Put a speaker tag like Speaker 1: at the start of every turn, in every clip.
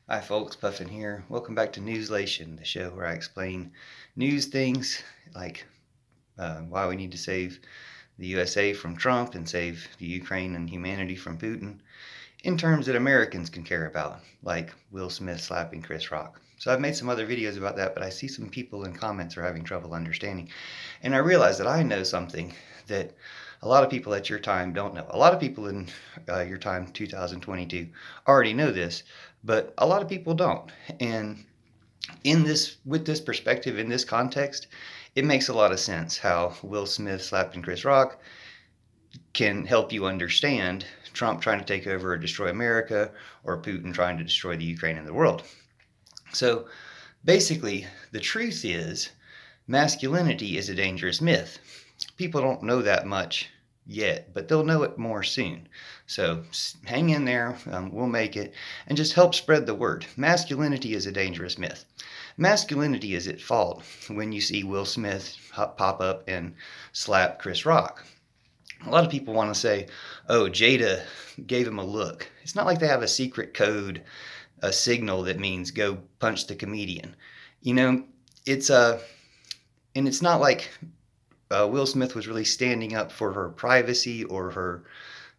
Speaker 1: Hi folks, Puffin here. Welcome back to Newslation, the show where I explain news things like why we need to save the USA from Trump and save the Ukraine and humanity from Putin in terms that Americans can care about, like Will Smith slapping Chris Rock. So I've made some other videos about that, but I see some people in comments are having trouble understanding. And I realize that I know something that a lot of people at your time don't know. A lot of people in your time, 2022, already know this, but a lot of people don't. And with this perspective, in this context, it makes a lot of sense how Will Smith slapping Chris Rock can help you understand Trump trying to take over or destroy America, or Putin trying to destroy the Ukraine and the world. So basically, the truth is masculinity is a dangerous myth. People don't know that much yet, but they'll know it more soon. So hang in there, we'll make it, and just help spread the word. Masculinity is a dangerous myth. Masculinity is at fault when you see Will Smith pop up and slap Chris Rock. A lot of people want to say, oh, Jada gave him a look. It's not like they have a secret code, a signal that means go punch the comedian. It's and it's not like Will Smith was really standing up for her privacy or her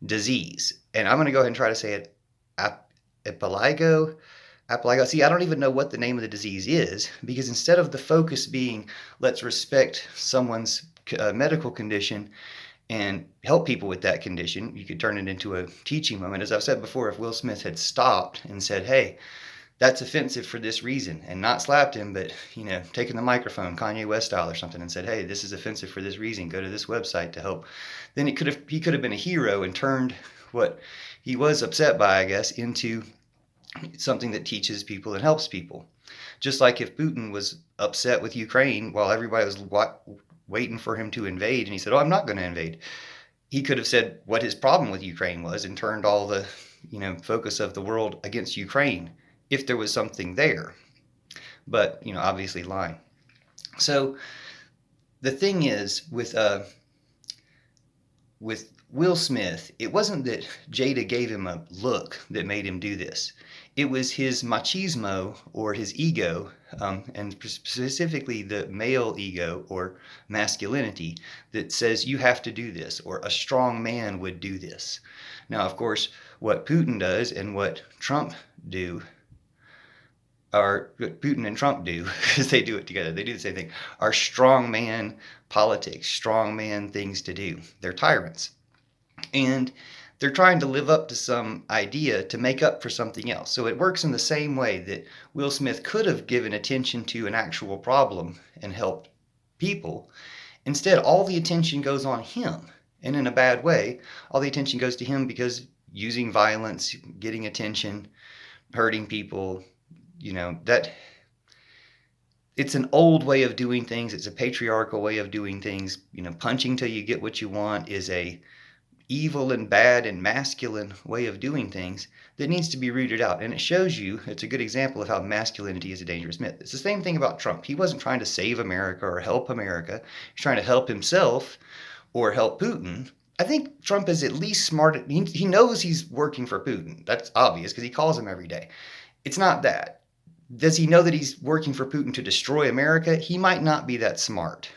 Speaker 1: disease. And I'm going to go ahead and try to say it. Apeligo. See, I don't even know what the name of the disease is, because instead of the focus being let's respect someone's medical condition and help people with that condition, you could turn it into a teaching moment. As I've said before, if Will Smith had stopped and said, hey, that's offensive for this reason, and not slapped him, but taken the microphone Kanye West style or something and said, hey, this is offensive for this reason, go to this website to help, then he could have been a hero and turned what he was upset by, I guess, into something that teaches people and helps people. Just like if Putin was upset with Ukraine while everybody was waiting for him to invade, and he said, oh, I'm not going to invade, he could have said what his problem with Ukraine was and turned all the focus of the world against Ukraine if there was something there. But obviously lying. So the thing is with Will Smith, it wasn't that Jada gave him a look that made him do this. It was his machismo, or his ego, and specifically the male ego or masculinity, that says you have to do this, or a strong man would do this. Now, of course, what Putin does and what Trump do, or what Putin and Trump do, because they do it together, they do the same thing, are strong man politics, strong man things to do. They're tyrants. And they're trying to live up to some idea to make up for something else. So it works in the same way that Will Smith could have given attention to an actual problem and helped people. Instead, all the attention goes on him. And in a bad way, all the attention goes to him because using violence, getting attention, hurting people, that it's an old way of doing things. It's a patriarchal way of doing things. Punching till you get what you want is a evil and bad and masculine way of doing things that needs to be rooted out. And it shows you, it's a good example of how masculinity is a dangerous myth. It's the same thing about Trump. He wasn't trying to save America or help America. He's trying to help himself or help Putin. I think Trump is at least smart. He knows he's working for Putin. That's obvious because he calls him every day. It's not that. Does he know that he's working for Putin to destroy America? He might not be that smart,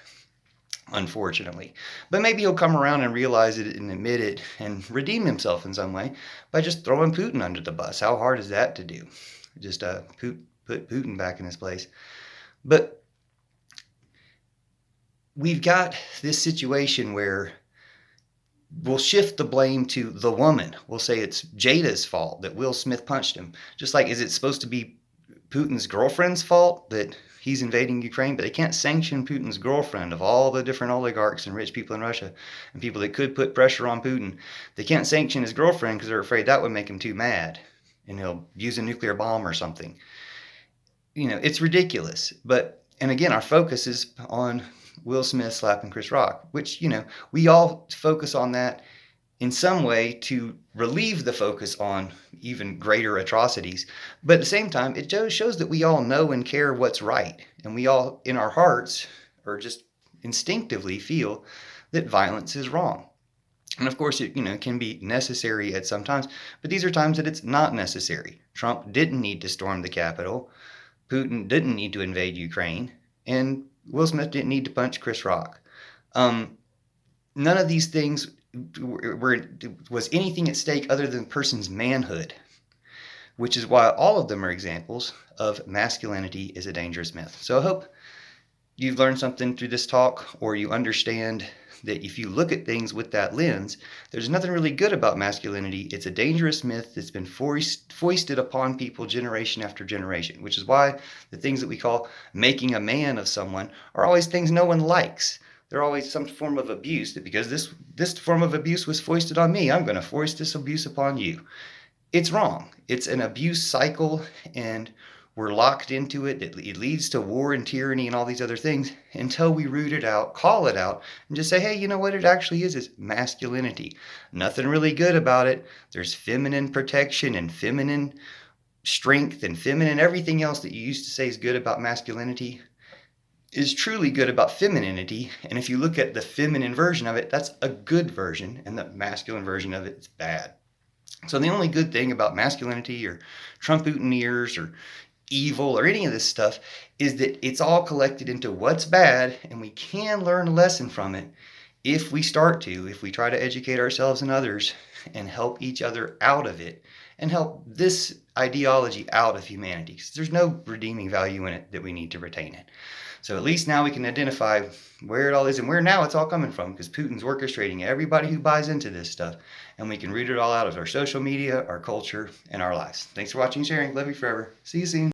Speaker 1: unfortunately. But maybe he'll come around and realize it and admit it and redeem himself in some way by just throwing Putin under the bus. How hard is that to do? Just put Putin back in his place. But we've got this situation where we'll shift the blame to the woman. We'll say it's Jada's fault that Will Smith punched him. Just like, is it supposed to be Putin's girlfriend's fault that he's invading Ukraine? But they can't sanction Putin's girlfriend. Of all the different oligarchs and rich people in Russia and people that could put pressure on Putin, they can't sanction his girlfriend because they're afraid that would make him too mad and he'll use a nuclear bomb or something. It's ridiculous. And again, our focus is on Will Smith slapping Chris Rock, which, we all focus on that in some way to relieve the focus on even greater atrocities. But at the same time, it just shows that we all know and care what's right. And we all, in our hearts, or just instinctively feel that violence is wrong. And of course, it can be necessary at some times, but these are times that it's not necessary. Trump didn't need to storm the Capitol. Putin didn't need to invade Ukraine, and Will Smith didn't need to punch Chris Rock. None of these things was anything at stake other than the person's manhood, which is why all of them are examples of masculinity is a dangerous myth. So I hope you've learned something through this talk, or you understand that if you look at things with that lens, there's nothing really good about masculinity. It's a dangerous myth that's been foisted upon people generation after generation, which is why the things that we call making a man of someone are always things no one likes. They're always some form of abuse, that because this form of abuse was foisted on me, I'm going to force this abuse upon you. It's wrong. It's an abuse cycle, and we're locked into it. It leads to war and tyranny and all these other things until we root it out, call it out, and just say, hey, you know what it actually is? It's masculinity. Nothing really good about it. There's feminine protection and feminine strength and feminine everything else that you used to say is good about masculinity is truly good about femininity. And if you look at the feminine version of it, that's a good version, and the masculine version of it is bad. So the only good thing about masculinity or Trump-Boutonniers or evil or any of this stuff is that it's all collected into what's bad, and we can learn a lesson from it if we try to educate ourselves and others and help each other out of it and help this ideology out of humanity. Because there's no redeeming value in it that we need to retain it. So at least now we can identify where it all is and where now it's all coming from, because Putin's orchestrating everybody who buys into this stuff, and we can root it all out of our social media, our culture, and our lives. Thanks for watching and sharing. Love you forever. See you soon.